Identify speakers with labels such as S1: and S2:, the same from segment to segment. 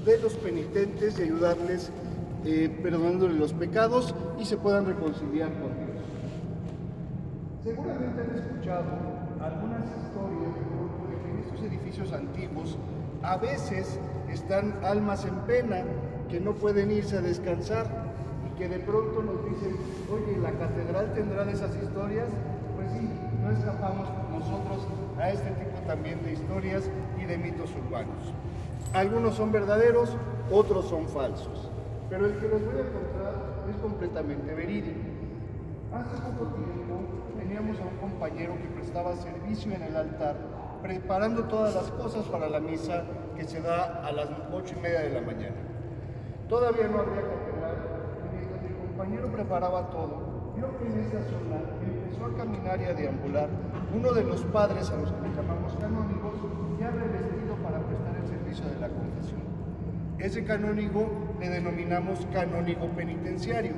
S1: de los penitentes y ayudarles perdonándoles los pecados y se puedan reconciliar con Dios. Seguramente han escuchado algunas historias de que en estos edificios antiguos a veces están almas en pena que no pueden irse a descansar y que de pronto nos dicen: oye, ¿la catedral tendrá de esas historias? Pues sí, no escapamos nosotros a este tipo también de historias y de mitos urbanos. Algunos son verdaderos, otros son falsos, pero el que les voy a contar es completamente verídico. Hace poco tiempo teníamos a un compañero que prestaba servicio en el altar, preparando todas las cosas para la misa que se da a las 8:30 de la mañana. Todavía no había catedral, y mientras mi compañero preparaba todo, vio que en esa zona empezó a caminar y a deambular uno de los padres a los que le llamamos canónigos, ya revestido para prestar el servicio de la confesión. Ese canónigo le denominamos canónigo penitenciario,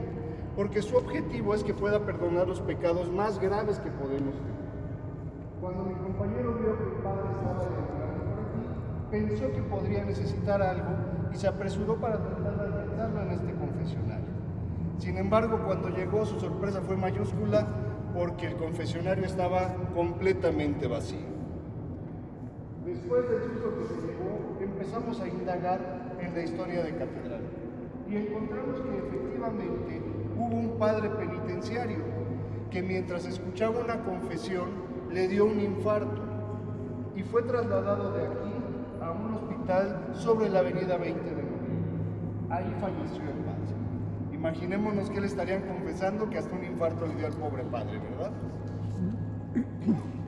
S1: porque su objetivo es que pueda perdonar los pecados más graves que podemos tener. Cuando mi compañero vio que el padre estaba deambulando por aquí, pensó que podría necesitar algo y se apresuró para tratar de alcanzarlo en este confesionario. Sin embargo, cuando llegó, su sorpresa fue mayúscula porque el confesionario estaba completamente vacío. Después del susto que se llevó, empezamos a indagar en la historia de catedral y encontramos que efectivamente hubo un padre penitenciario que mientras escuchaba una confesión le dio un infarto y fue trasladado de aquí a un hospital sobre la avenida 20 de noviembre. Ahí falleció el padre. Imaginémonos que le estarían confesando que hasta un infarto le dio al pobre padre, ¿verdad?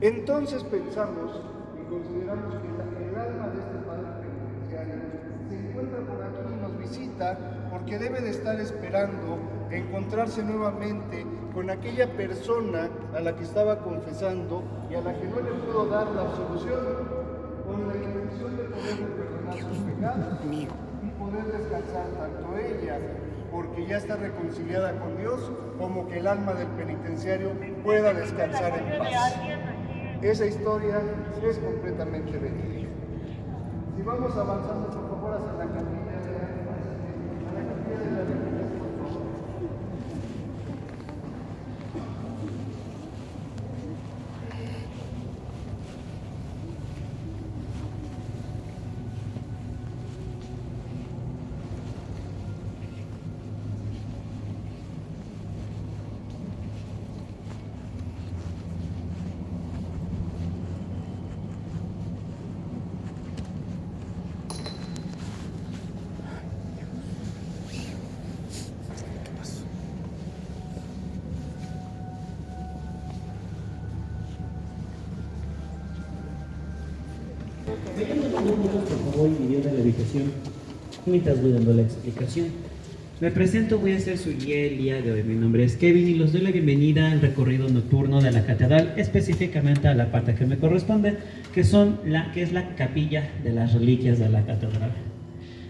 S1: Entonces pensamos y consideramos que el alma de este padre penitenciario se encuentra por aquí y nos visita porque debe de estar esperando encontrarse nuevamente con aquella persona a la que estaba confesando y a la que no le pudo dar la absolución, con la intención de poder perdonar sus pecados y poder descansar tanto ella, porque ya está reconciliada con Dios, como que el alma del penitenciario pueda descansar en paz. Esa historia es completamente verídica. Si vamos avanzando, por favor, hacia la capilla de la Virgen, por favor.
S2: Veamos unos minutos, por favor, y de la habitación mientras voy dando la explicación. Me presento, voy a ser su guía el día de hoy. Mi nombre es Kevin y los doy la bienvenida al recorrido nocturno de la catedral, específicamente a la parte que me corresponde, que es la capilla de las reliquias de la catedral.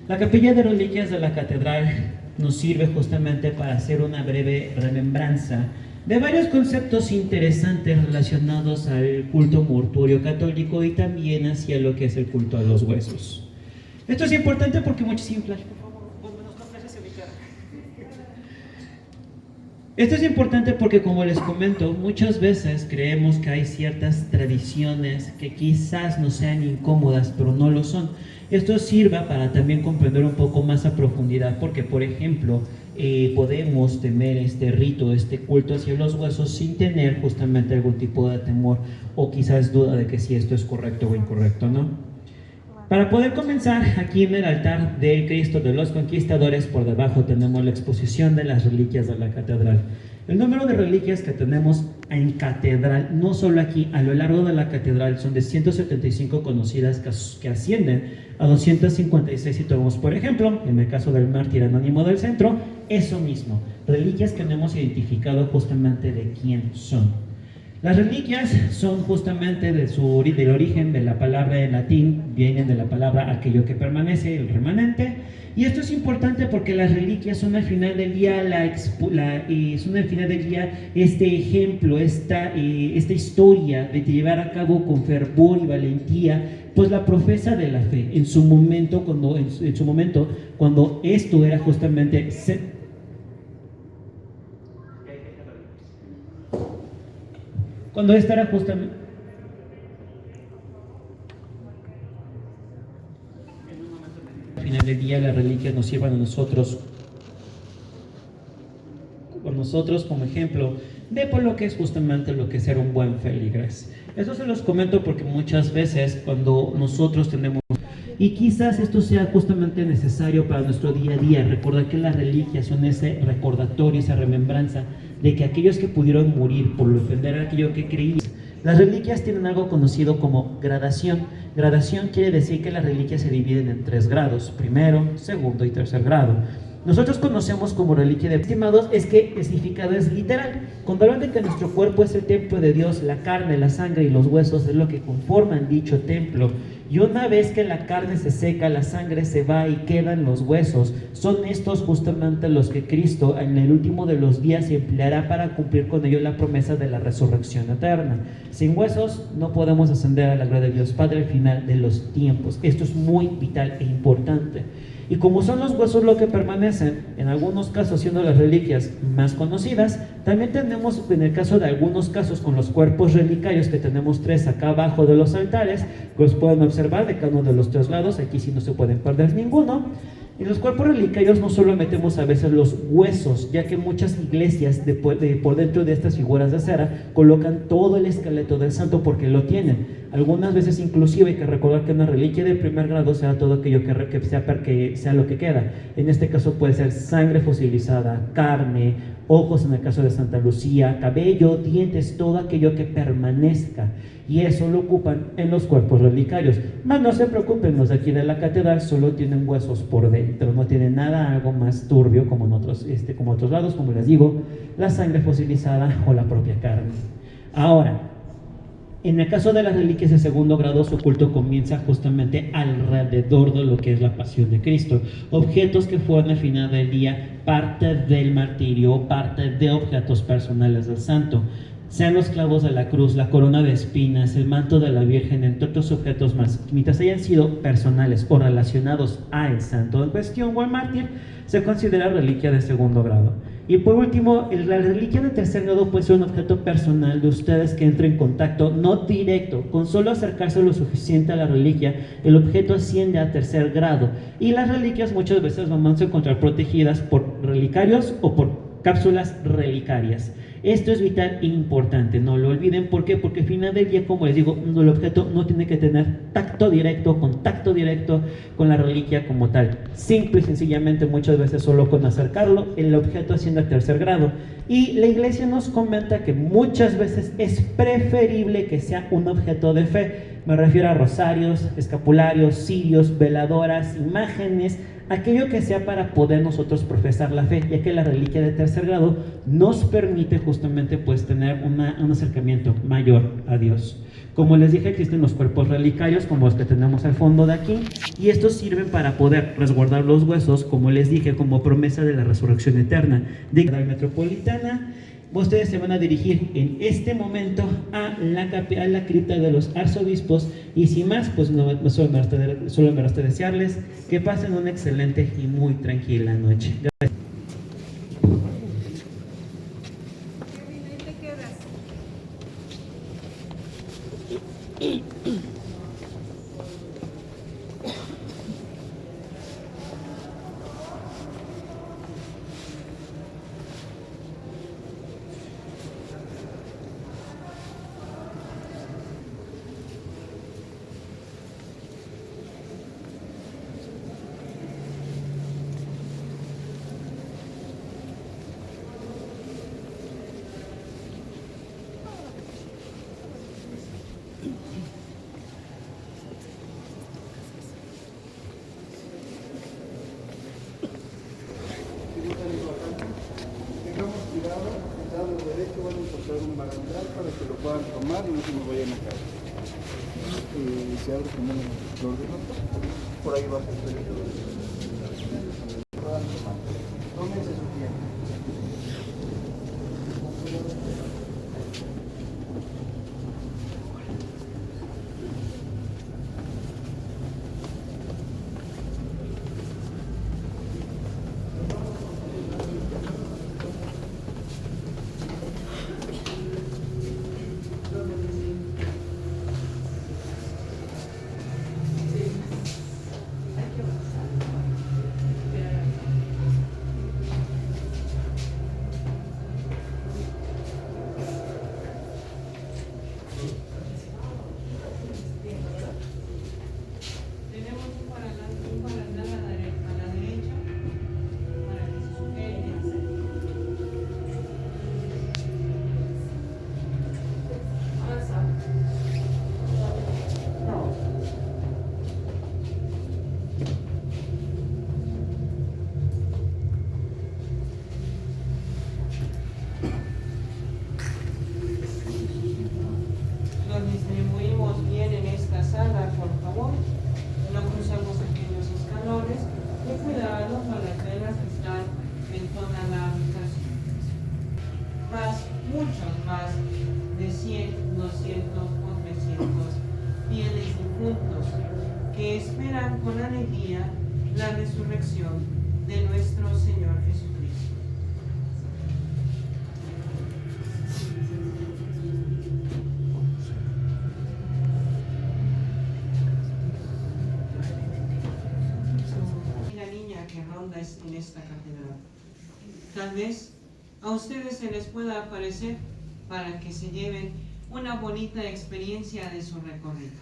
S2: La capilla de reliquias de la catedral nos sirve justamente para hacer una breve remembranza de varios conceptos interesantes relacionados al culto mortuorio católico y también hacia lo que es el culto a los huesos. Esto es importante porque muchísimo flash, por favor, ponmenos los flashes en mi cara. Esto es importante porque, como les comento, muchas veces creemos que hay ciertas tradiciones que quizás no sean incómodas, pero no lo son. Esto sirva para también comprender un poco más a profundidad, porque, por ejemplo, podemos temer este rito, este culto hacia los huesos sin tener justamente algún tipo de temor o quizás duda de que si esto es correcto o incorrecto, ¿no? Para poder comenzar, aquí en el altar del Cristo de los Conquistadores, por debajo tenemos la exposición de las reliquias de la catedral. El número de reliquias que tenemos en catedral, no solo aquí, a lo largo de la catedral, son de 175 conocidas que ascienden a 256 si tomamos, por ejemplo, en el caso del mártir anónimo del centro, eso mismo, reliquias que no hemos identificado justamente de quién son. Las reliquias son justamente del origen de la palabra en latín, vienen de la palabra aquello que permanece, el remanente, y esto es importante porque las reliquias son al final del día este ejemplo, esta historia de llevar a cabo con fervor y valentía Pues la profesa de la fe, en su momento, cuando esto era justamente... Cuando esto era justamente... Al final del día las reliquias nos sirvan a nosotros como ejemplo de por lo que es justamente lo que es ser un buen feligres. Eso se los comento porque muchas veces cuando nosotros tenemos, y quizás esto sea justamente necesario para nuestro día a día, recordar que las reliquias son ese recordatorio, esa remembranza de que aquellos que pudieron morir por defender aquello que creían. Las reliquias tienen algo conocido como gradación. Gradación quiere decir que las reliquias se dividen en 3 grados, primero, segundo y tercer grado. Nosotros conocemos como reliquia de estimados es que el significado es literal. Cuando hablan de que nuestro cuerpo es el templo de Dios, la carne, la sangre y los huesos es lo que conforman dicho templo. Y una vez que la carne se seca, la sangre se va y quedan los huesos. Son estos justamente los que Cristo en el último de los días empleará para cumplir con ellos la promesa de la resurrección eterna. Sin huesos no podemos ascender a la gloria de Dios Padre al final de los tiempos. Esto es muy vital e importante. Y como son los huesos lo que permanecen, en algunos casos siendo las reliquias más conocidas, también tenemos en el caso de algunos casos con los cuerpos relicarios, que tenemos 3 acá abajo de los altares, que los pueden observar de cada uno de los 3 lados, aquí sí no se pueden perder ninguno. En los cuerpos relicarios no solo metemos a veces los huesos, ya que muchas iglesias por dentro de estas figuras de cera colocan todo el esqueleto del santo porque lo tienen. Algunas veces inclusive hay que recordar que una reliquia de primer grado sea todo aquello que sea lo que queda. En este caso puede ser sangre fosilizada, carne, ojos en el caso de Santa Lucía, cabello, dientes, todo aquello que permanezca. Y eso lo ocupan en los cuerpos relicarios. Mas no se preocupen, los de aquí de la catedral solo tienen huesos por dentro, no tienen nada algo más turbio como en otros lados, como les digo, la sangre fosilizada o la propia carne. Ahora, en el caso de las reliquias de segundo grado, su culto comienza justamente alrededor de lo que es la pasión de Cristo. Objetos que fueron al final del día parte del martirio, parte de objetos personales del santo. Sean los clavos de la cruz, la corona de espinas, el manto de la Virgen, entre otros objetos más. Mientras hayan sido personales o relacionados al santo en cuestión o al mártir, se considera reliquia de segundo grado. Y por último, la reliquia de tercer grado puede ser un objeto personal de ustedes que entre en contacto, no directo. Con solo acercarse lo suficiente a la reliquia, el objeto asciende a tercer grado. Y las reliquias muchas veces vamos a encontrar protegidas por relicarios o por cápsulas relicarias. Esto es vital e importante, no lo olviden. ¿Por qué? Porque al final del día, como les digo, el objeto no tiene que tener contacto directo con la reliquia como tal. Simple y sencillamente, muchas veces solo con acercarlo, el objeto asciende a tercer grado. Y la iglesia nos comenta que muchas veces es preferible que sea un objeto de fe. Me refiero a rosarios, escapularios, cirios, veladoras, imágenes, aquello que sea para poder nosotros profesar la fe, ya que la reliquia de tercer grado nos permite justamente pues tener un acercamiento mayor a Dios. Como les dije, existen los cuerpos relicarios como los que tenemos al fondo de aquí, y estos sirven para poder resguardar los huesos, como les dije, como promesa de la resurrección eterna. De la Metropolitana, ustedes se van a dirigir en este momento a la cripta de los arzobispos, y sin más, pues solo me resta desearles que pasen una excelente y muy tranquila noche. Gracias.
S1: Van a encontrar un barandal para que lo puedan tomar y no se nos vayan a caer. Se abre como una flor de nota. Por ahí va a ser. Tómense su tiempo.
S3: aquel día la resurrección de nuestro Señor Jesucristo. La niña que ronda en esta catedral. Tal vez a ustedes se les pueda aparecer para que se lleven una bonita experiencia de su recorrido.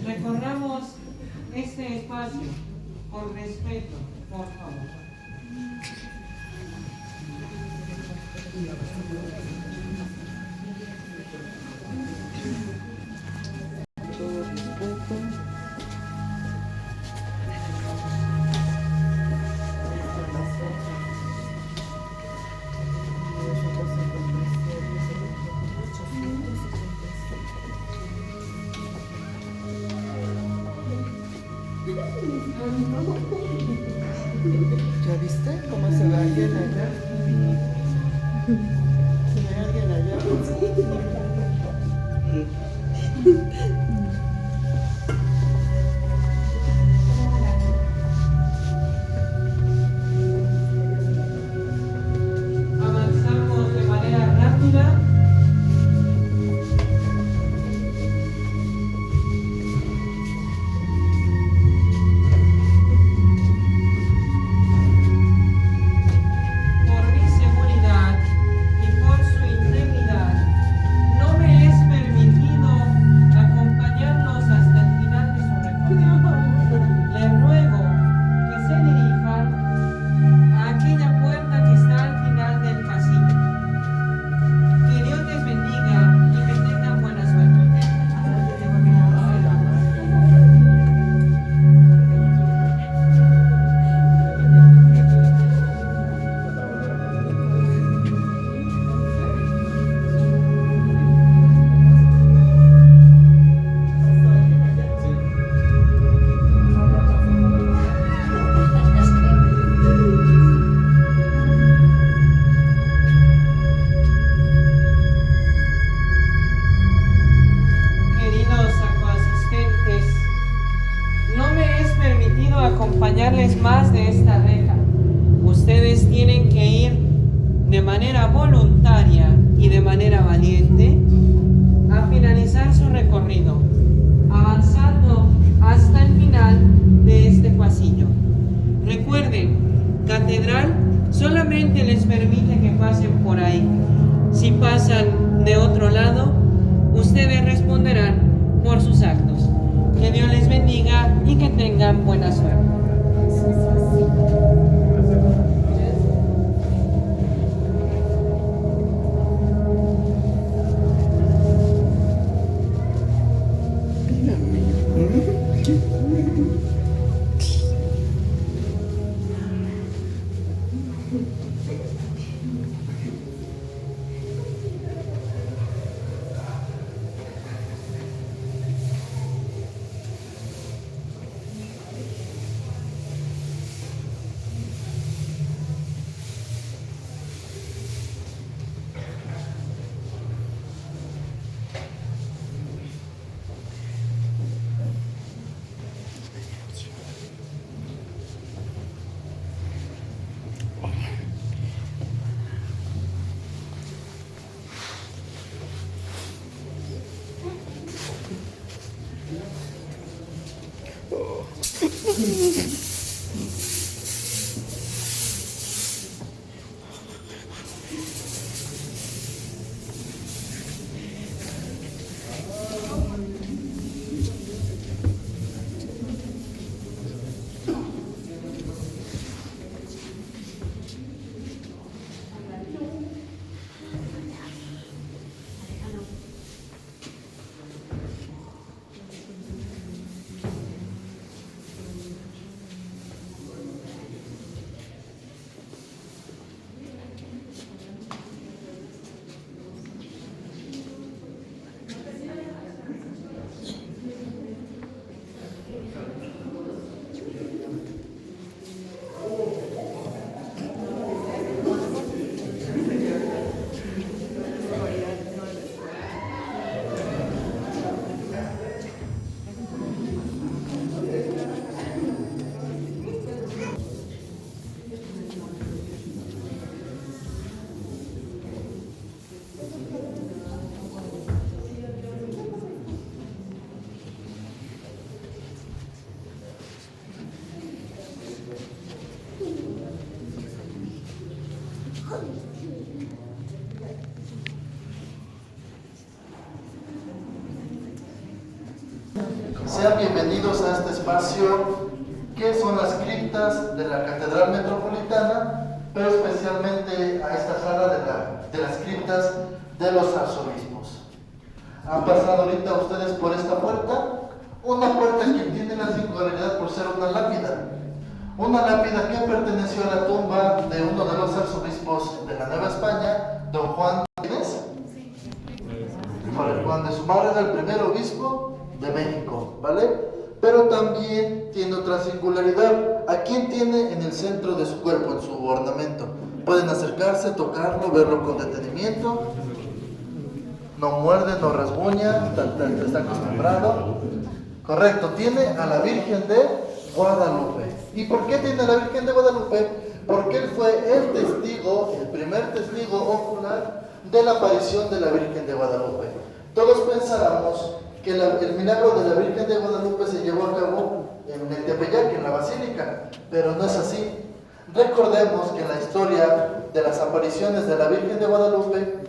S3: Recorramos este espacio con respeto, por favor.
S4: ¿Ya viste cómo se ve alguien allá? ¿Se ve alguien allá?
S3: Avanzamos de manera rápida. Por mi seguridad y por su integridad, no me es permitido acompañarlos hasta el final de su recorrido. Les ruego que se dirijan a aquella puerta que está al final del pasillo. Que Dios les bendiga y que tengan buena suerte. Queridos acoasistentes, no me es permitido acompañarles más de esta reja. Ustedes tienen que ir de manera voluntaria y de manera valiente a finalizar su recorrido, avanzando hasta el final de este pasillo. Recuerden, catedral solamente les permite que pasen por ahí. Si pasan de otro lado, ustedes responderán por sus actos. Que Dios les bendiga y que tengan buena suerte.
S5: Sean bienvenidos a este espacio que son las criptas de la Catedral Metropolitana, pero especialmente a esta sala de las criptas de los arzobispos. Han pasado ahorita ustedes por esta puerta, una puerta que tiene la singularidad por ser una lápida que perteneció a la tumba de uno de los arzobispos de la Nueva España, don Juan Juan de Zumárraga, el primer obispo de México, ¿vale? Pero también tiene otra singularidad. ¿A quién tiene en el centro de su cuerpo, en su ornamento? Pueden acercarse, tocarlo, verlo con detenimiento. No muerde, no rasguña, está acostumbrado. Correcto, tiene a la Virgen de Guadalupe. ¿Y por qué tiene a la Virgen de Guadalupe? Porque él fue el testigo, el primer testigo ocular de la aparición de la Virgen de Guadalupe. Todos pensábamos que el milagro de la Virgen de Guadalupe se llevó a cabo en el Tepeyac, en la Basílica, pero no es así. Recordemos que en la historia de las apariciones de la Virgen de Guadalupe,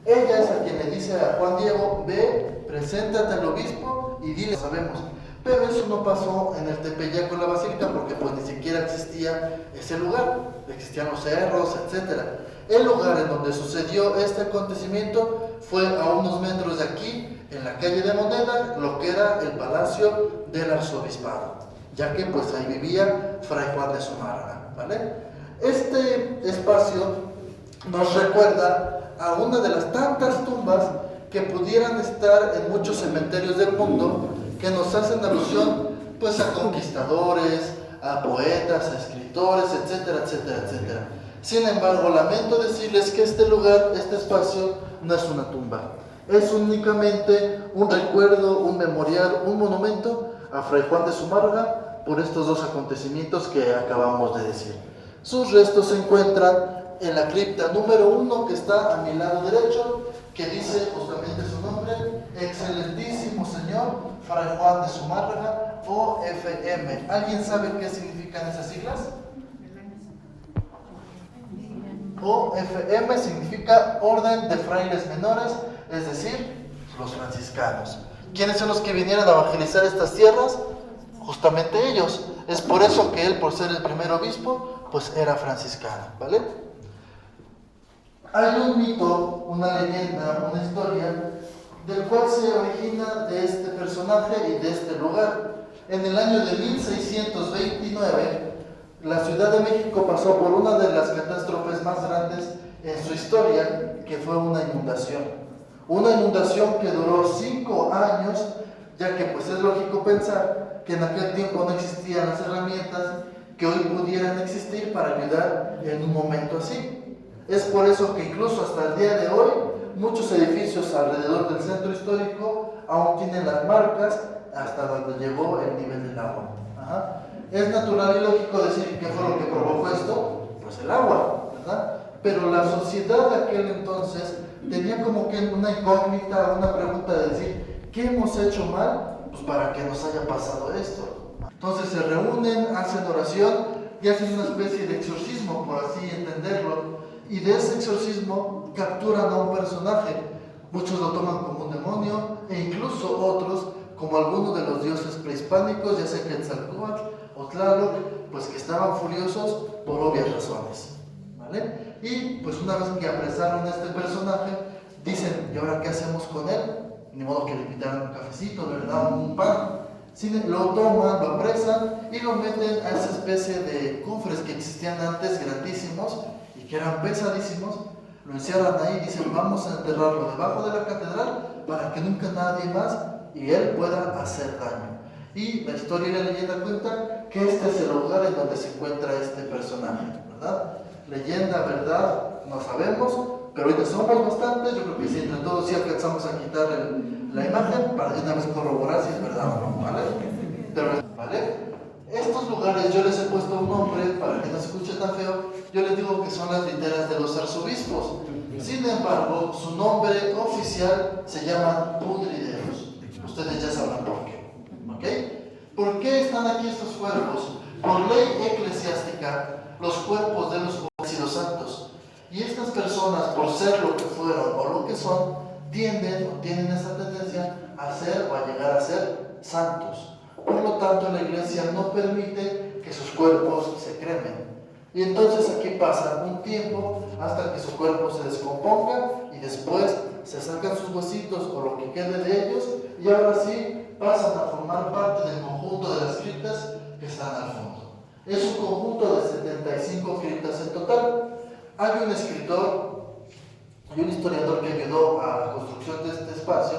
S5: ella es a quien le dice a Juan Diego: ve, preséntate al obispo y dile, sabemos. Pero eso no pasó en el Tepeyac o la Basílica porque pues ni siquiera existía ese lugar, existían los cerros, etc. El lugar en donde sucedió este acontecimiento fue a unos metros de aquí, en la calle de Moneda, lo que era el Palacio del Arzobispado, ya que pues ahí vivía Fray Juan de Zumárraga, ¿vale? Este espacio nos recuerda a una de las tantas tumbas que pudieran estar en muchos cementerios del mundo, que nos hacen alusión pues a conquistadores, a poetas, a escritores, etcétera, etcétera, etcétera. Sin embargo, lamento decirles que este lugar, este espacio, no es una tumba. Es únicamente un recuerdo, un memorial, un monumento a Fray Juan de Zumárraga por estos dos acontecimientos que acabamos de decir. Sus restos se encuentran en la cripta número 1, que está a mi lado derecho, que dice justamente su nombre: Excelentísimo Señor Fray Juan de Zumárraga, OFM. ¿Alguien sabe qué significan esas siglas? OFM significa Orden de Frailes Menores, es decir, los franciscanos. ¿Quiénes son los que vinieron a evangelizar estas tierras? Justamente ellos. Es por eso que él, por ser el primer obispo, pues era franciscano, ¿vale? Hay un mito, una leyenda, una historia, del cual se origina de este personaje y de este lugar. En el año de 1629, la Ciudad de México pasó por una de las catástrofes más grandes en su historia, que fue una inundación. Una inundación que duró 5 años, ya que pues es lógico pensar que en aquel tiempo no existían las herramientas que hoy pudieran existir para ayudar en un momento así. Es por eso que incluso hasta el día de hoy, muchos edificios alrededor del centro histórico aún tienen las marcas hasta donde llegó el nivel del agua. Es natural y lógico decir qué fue lo que provocó esto, pues el agua, ¿verdad? Pero la sociedad de aquel entonces tenía como que una incógnita, una pregunta de decir, ¿qué hemos hecho mal? Pues para que nos haya pasado esto. Entonces se reúnen, hacen oración y hacen una especie de exorcismo, por así entenderlo. Y de ese exorcismo capturan a un personaje. Muchos lo toman como un demonio, e incluso otros como algunos de los dioses prehispánicos, ya sea Quetzalcóatl o Tlaloc, pues que estaban furiosos por obvias razones, ¿vale? Y pues una vez que apresaron a este personaje, dicen, ¿y ahora qué hacemos con él? Ni modo que le invitaran un cafecito, le daban un pan. Lo toman, lo apresan y lo meten a esa especie de cofres que existían antes, grandísimos, que eran pesadísimos. Lo encierran ahí y dicen, vamos a enterrarlo debajo de la catedral para que nunca nadie más y él pueda hacer daño. Y la historia y la leyenda cuentan que este es el lugar en donde se encuentra este personaje, ¿verdad? Leyenda, verdad, no sabemos, pero ahorita somos bastantes. Yo creo que si entre todos sí alcanzamos a quitar la imagen para de una vez corroborar si es verdad o no, ¿vale? ¿Vale? Estos lugares yo les he puesto un nombre para que no se escuche tan feo. Yo les digo que son las literas de los arzobispos. Sin embargo, su nombre oficial se llama pudrideros. Ustedes ya sabrán por qué. ¿Ok? ¿Por qué están aquí estos cuerpos? Por ley eclesiástica, los cuerpos de los conocidos santos. Y estas personas, por ser lo que fueron o lo que son, tienden o tienen esa tendencia a ser o a llegar a ser santos. Por lo tanto, la iglesia no permite que sus cuerpos se cremen. Y entonces aquí pasa un tiempo hasta que su cuerpo se descomponga y después se sacan sus huesitos o lo que quede de ellos y ahora sí pasan a formar parte del conjunto de las criptas que están al fondo. Es un conjunto de 75 criptas en total. Hay un escritor y un historiador que ayudó a la construcción de este espacio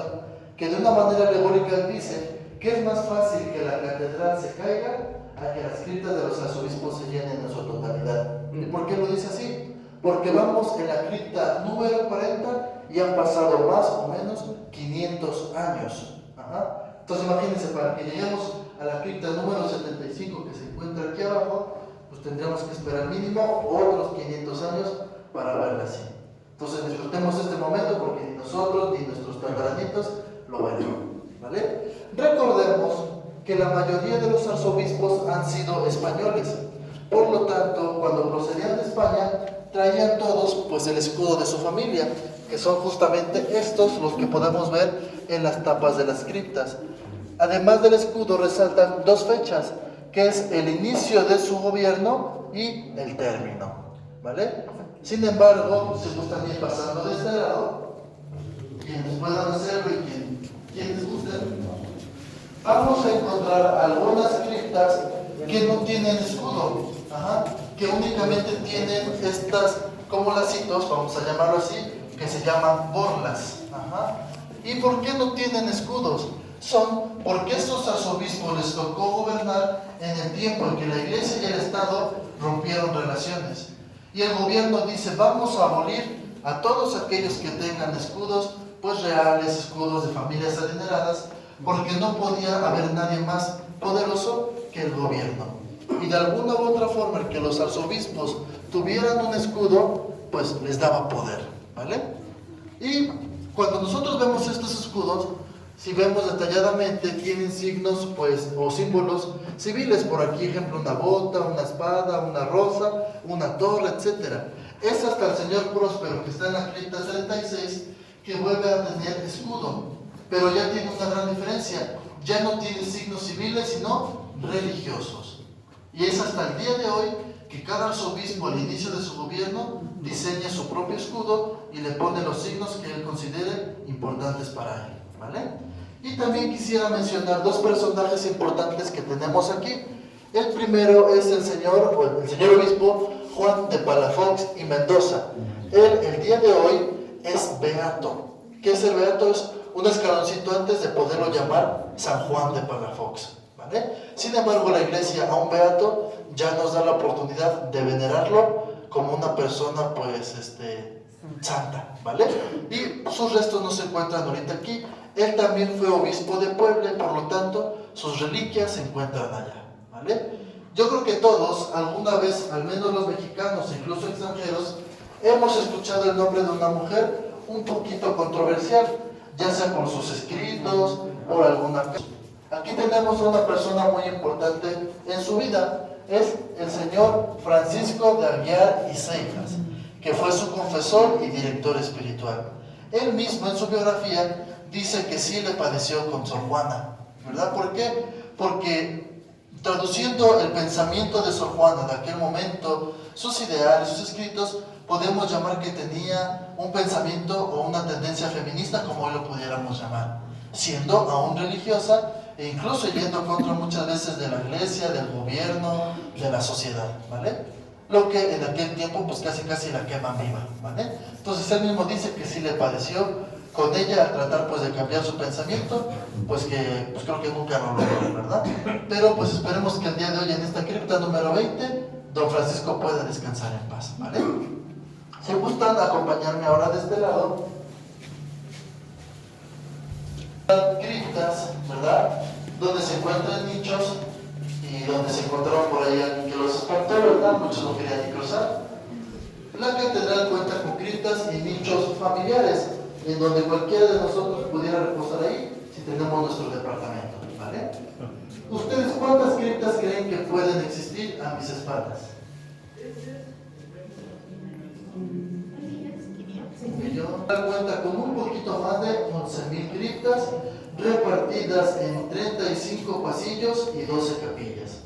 S5: que de una manera alegórica dice que es más fácil que la catedral se caiga a que las criptas de los arzobispos se llenen en su totalidad. ¿Y por qué lo dice así? Porque vamos en la cripta número 40 y han pasado más o menos 500 años. Entonces imagínense, para que lleguemos a la cripta número 75 que se encuentra aquí abajo, pues tendríamos que esperar mínimo otros 500 años para verla así. Entonces disfrutemos este momento porque ni nosotros ni nuestros tataranitos lo verán, ¿vale? Recordemos que la mayoría de los arzobispos han sido españoles. Por lo tanto, cuando procedían de España, traían todos pues el escudo de su familia, que son justamente estos los que podemos ver en las tapas de las criptas. Además del escudo resaltan dos fechas, que es el inicio de su gobierno y el término, ¿vale? Sin embargo, si gustan ir pasando de este lado, quienes puedan hacerlo y quienes gusten, vamos a encontrar algunas criptas que no tienen escudo, que únicamente tienen estas, como lacitos, vamos a llamarlo así, que se llaman borlas. ¿Y por qué no tienen escudos? Son porque estos arzobispos les tocó gobernar en el tiempo en que la iglesia y el Estado rompieron relaciones. Y el gobierno dice, vamos a abolir a todos aquellos que tengan escudos, pues reales, escudos de familias adineradas, porque no podía haber nadie más poderoso que el gobierno. Y de alguna u otra forma, el que los arzobispos tuvieran un escudo, pues les daba poder, ¿vale? Y cuando nosotros vemos estos escudos, si vemos detalladamente, tienen signos, pues, o símbolos civiles. Por aquí, ejemplo, una bota, una espada, una rosa, una torre, etc. Es hasta el señor Próspero, que está en la cripta 36, que vuelve a tener escudo. Pero ya tiene una gran diferencia. Ya no tiene signos civiles, sino religiosos. Y es hasta el día de hoy que cada arzobispo al inicio de su gobierno diseña su propio escudo y le pone los signos que él considere importantes para él, ¿vale? Y también quisiera mencionar dos personajes importantes que tenemos aquí. El primero es el señor obispo Juan de Palafox y Mendoza. Él, el día de hoy, es beato. ¿Qué es el beato? Es un escaloncito antes de poderlo llamar San Juan de Palafox, ¿vale? Sin embargo, la iglesia a un beato ya nos da la oportunidad de venerarlo como una persona, pues, santa, ¿vale? Y sus restos no se encuentran ahorita aquí. Él también fue obispo de Puebla y por lo tanto sus reliquias se encuentran allá, ¿vale? Yo creo que todos, alguna vez, al menos los mexicanos, incluso extranjeros, hemos escuchado el nombre de una mujer un poquito controversial, ya sea por sus escritos, por alguna cosa. Aquí tenemos a una persona muy importante en su vida, es el señor Francisco de Aguiar y Seijas, que fue su confesor y director espiritual. Él mismo en su biografía dice que sí le padeció con Sor Juana, ¿verdad? ¿Por qué? Porque traduciendo el pensamiento de Sor Juana de aquel momento, sus ideales, sus escritos, podemos llamar que tenía un pensamiento o una tendencia feminista, como hoy lo pudiéramos llamar, siendo aún religiosa e incluso yendo contra muchas veces de la iglesia, del gobierno, de la sociedad, ¿vale? Lo que en aquel tiempo pues casi la queman viva, ¿vale? Entonces él mismo dice que sí le padeció con ella al tratar pues de cambiar su pensamiento, pues que pues creo que nunca lo logró, ¿verdad? Pero pues esperemos que el día de hoy en esta cripta número 20, don Francisco pueda descansar en paz, ¿vale? Si gustan acompañarme ahora de este lado, criptas, ¿verdad? Donde se encuentran nichos y donde se encontraron por ahí alguien que los espantó, ¿verdad? Muchos no querían ni cruzar. La catedral cuenta con criptas y nichos familiares, en donde cualquiera de nosotros pudiera reposar ahí si tenemos nuestro departamento, ¿vale? ¿Ustedes cuántas criptas creen que pueden existir a mis espaldas? ¿Un millón? Cuenta con un poquito más de 11.000 criptas repartidas en 35 pasillos y 12 capillas.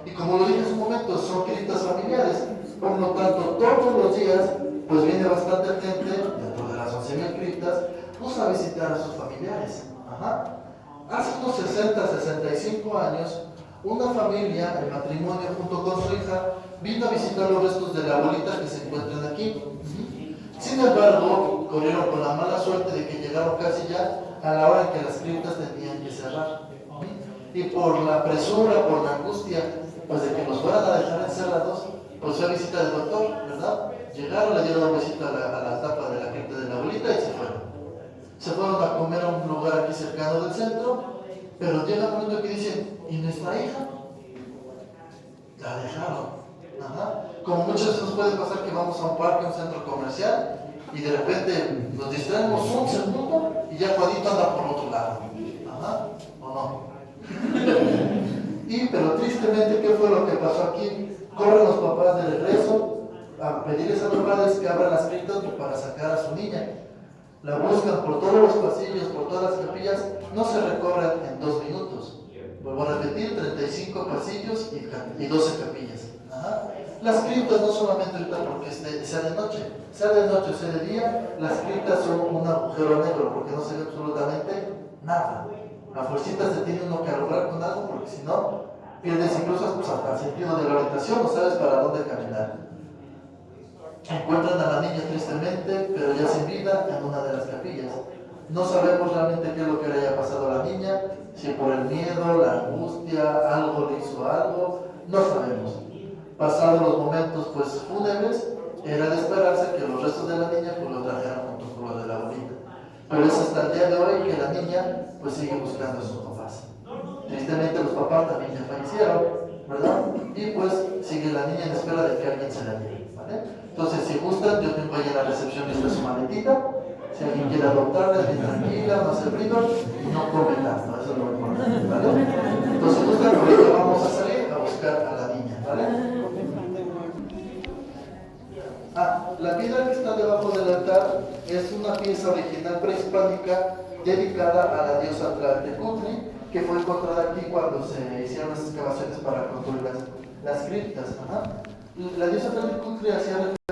S5: Y como lo dije hace un momento, son criptas familiares, por lo tanto todos los días pues viene bastante gente dentro de las 11.000 criptas pues a visitar a sus familiares. Hace unos 65 años, una familia, el matrimonio junto con su hija, vino a visitar los restos de la abuelita que se encuentran aquí. Sin embargo, corrieron con la mala suerte de que llegaron casi ya a la hora en que las criptas tenían que cerrar. Y por la presura, por la angustia, pues de que nos fueran a dejar encerrados, pues fue a visita del doctor, ¿verdad? Llegaron, le dieron un besito a la tapa de la cripta de la abuelita y se fueron. Se fueron a comer a un lugar aquí cercano del centro, pero llega un momento que dicen, ¿y nuestra hija? La dejaron. Como muchas veces nos puede pasar que vamos a un parque, a un centro comercial, y de repente nos distraemos un segundo y ya Juanito anda por otro lado. ¿O no? Pero tristemente, ¿qué fue lo que pasó aquí? Corren los papás de regreso a pedirles a los padres que abran las criptas para sacar a su niña. La buscan por todos los pasillos, por todas las capillas, no se recorren en 2 minutos. Vuelvo a repetir, 35 pasillos y 12 capillas. Las criptas no solamente ahorita porque sea de noche o sea de día, las criptas son un agujero negro porque no se ve absolutamente nada. A fuercita se tiene uno que arreglar con algo porque si no, pierdes incluso pues, hasta el sentido de la orientación, no sabes para dónde caminar. Encuentran a la niña tristemente, pero ya sin vida en una de las capillas. No sabemos realmente qué es lo que le haya pasado a la niña, si por el miedo, la angustia, algo le hizo algo, no sabemos. Pasados los momentos pues fúnebres, era de esperarse que los restos de la niña pues lo trajeran junto con los de la abuelita. Pero es hasta el día de hoy que la niña pues sigue buscando a sus papás. Tristemente los papás también ya fallecieron, ¿verdad? Y pues sigue la niña en espera de que alguien se la lleve, ¿vale? Entonces si gustan, yo tengo ahí en la recepción esta su maletita. Si alguien quiere adoptarla, es bien tranquila, no hace ruido y no come tanto, eso es lo importante, ¿vale? Entonces si gustan, ahorita vamos a salir a buscar a la niña, ¿vale? La piedra que está debajo del altar es una pieza original prehispánica dedicada a la diosa Tlaltecutli, que fue encontrada aquí cuando se hicieron las excavaciones para construir las criptas. La diosa Tlaltecutli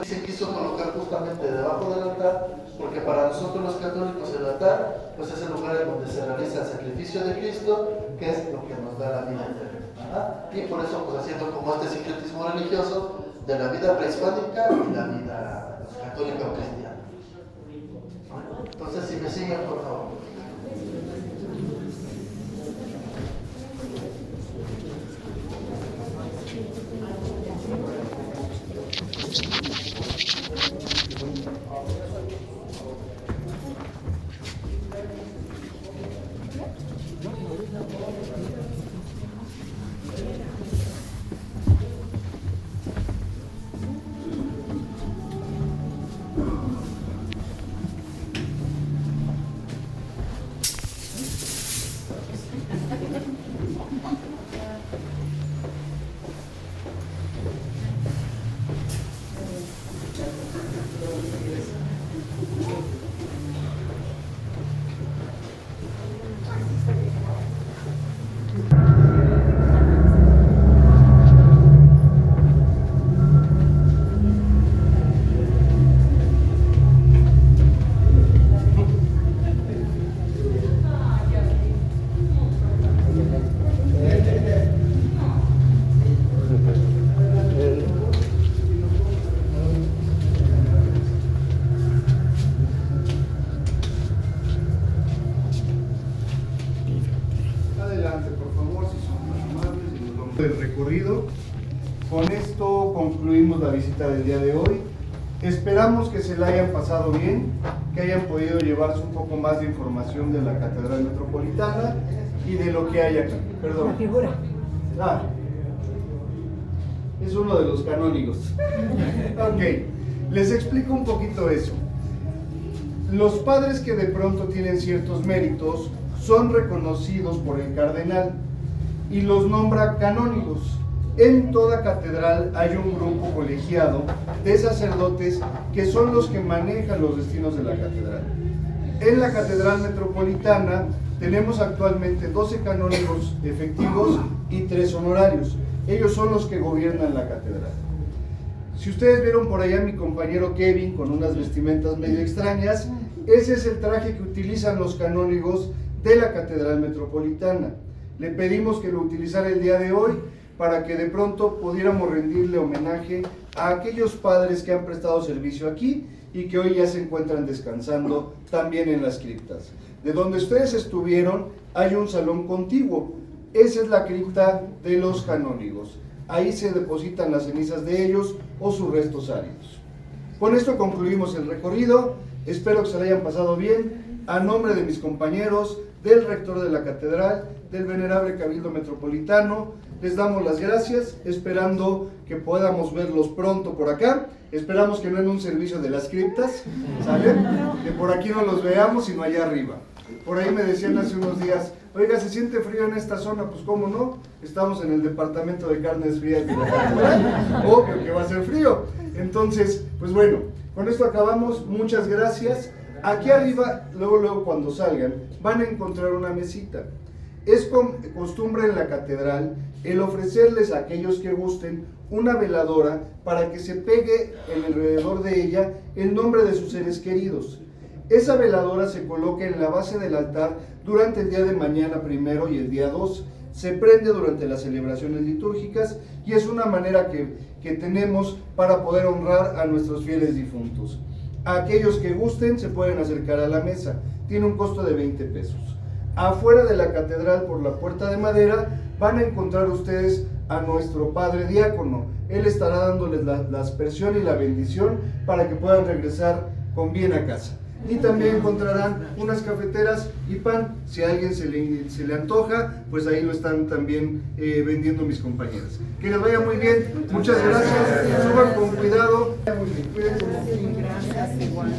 S5: se quiso colocar justamente debajo del altar, porque para nosotros los católicos el altar pues es el lugar en donde se realiza el sacrificio de Cristo, que es lo que nos da la vida eterna. Y por eso pues haciendo como este sincretismo religioso de la vida prehispánica y la vida católica o cristiana. Entonces, si me siguen, por favor.
S1: El recorrido. Con esto concluimos la visita del día de hoy. Esperamos que se la hayan pasado bien, que hayan podido llevarse un poco más de información de la Catedral Metropolitana y de lo que hay aquí. Perdón.
S6: La figura.
S1: Es uno de los canónigos. Ok, les explico un poquito eso. Los padres que de pronto tienen ciertos méritos son reconocidos por el cardenal y los nombra canónigos. En toda catedral hay un grupo colegiado de sacerdotes que son los que manejan los destinos de la catedral. En la Catedral Metropolitana tenemos actualmente 12 canónigos efectivos y 3 honorarios. Ellos son los que gobiernan la catedral. Si ustedes vieron por allá a mi compañero Kevin con unas vestimentas medio extrañas, ese es el traje que utilizan los canónigos de la Catedral Metropolitana. Le pedimos que lo utilizara el día de hoy para que de pronto pudiéramos rendirle homenaje a aquellos padres que han prestado servicio aquí y que hoy ya se encuentran descansando también en las criptas. De donde ustedes estuvieron hay un salón contiguo. Esa es la cripta de los canónigos. Ahí se depositan las cenizas de ellos o sus restos áridos. Con esto concluimos el recorrido. Espero que se lo hayan pasado bien. A nombre de mis compañeros, del rector de la catedral, del venerable Cabildo Metropolitano, les damos las gracias, esperando que podamos verlos pronto por acá. Esperamos que no en un servicio de las criptas, ¿saben? Que por aquí no los veamos, sino allá arriba. Por ahí me decían hace unos días, oiga, ¿se siente frío en esta zona? Pues cómo no, estamos en el departamento de carnes frías de la catedral, obvio que va a ser frío. Entonces, pues bueno, con esto acabamos, muchas gracias. Aquí arriba, luego cuando salgan, van a encontrar una mesita. Es costumbre en la catedral el ofrecerles a aquellos que gusten una veladora para que se pegue alrededor de ella el nombre de sus seres queridos. Esa veladora se coloca en la base del altar durante el día de mañana primero y el día 2. Se prende durante las celebraciones litúrgicas y es una manera que tenemos para poder honrar a nuestros fieles difuntos. A aquellos que gusten se pueden acercar a la mesa. Tiene un costo de 20 pesos. Afuera de la catedral, por la puerta de madera, van a encontrar ustedes a nuestro padre diácono. Él estará dándoles la aspersión y la bendición para que puedan regresar con bien a casa. Y también encontrarán unas cafeteras y pan. Si a alguien se le antoja, pues ahí lo están también vendiendo mis compañeras. Que les vaya muy bien. Muchas gracias. Suban con cuidado. Cuídense.
S4: Gracias, igual.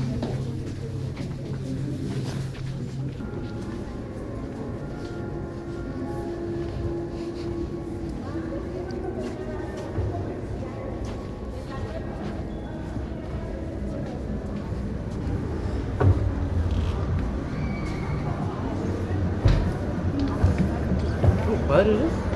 S6: Padre, ¿no?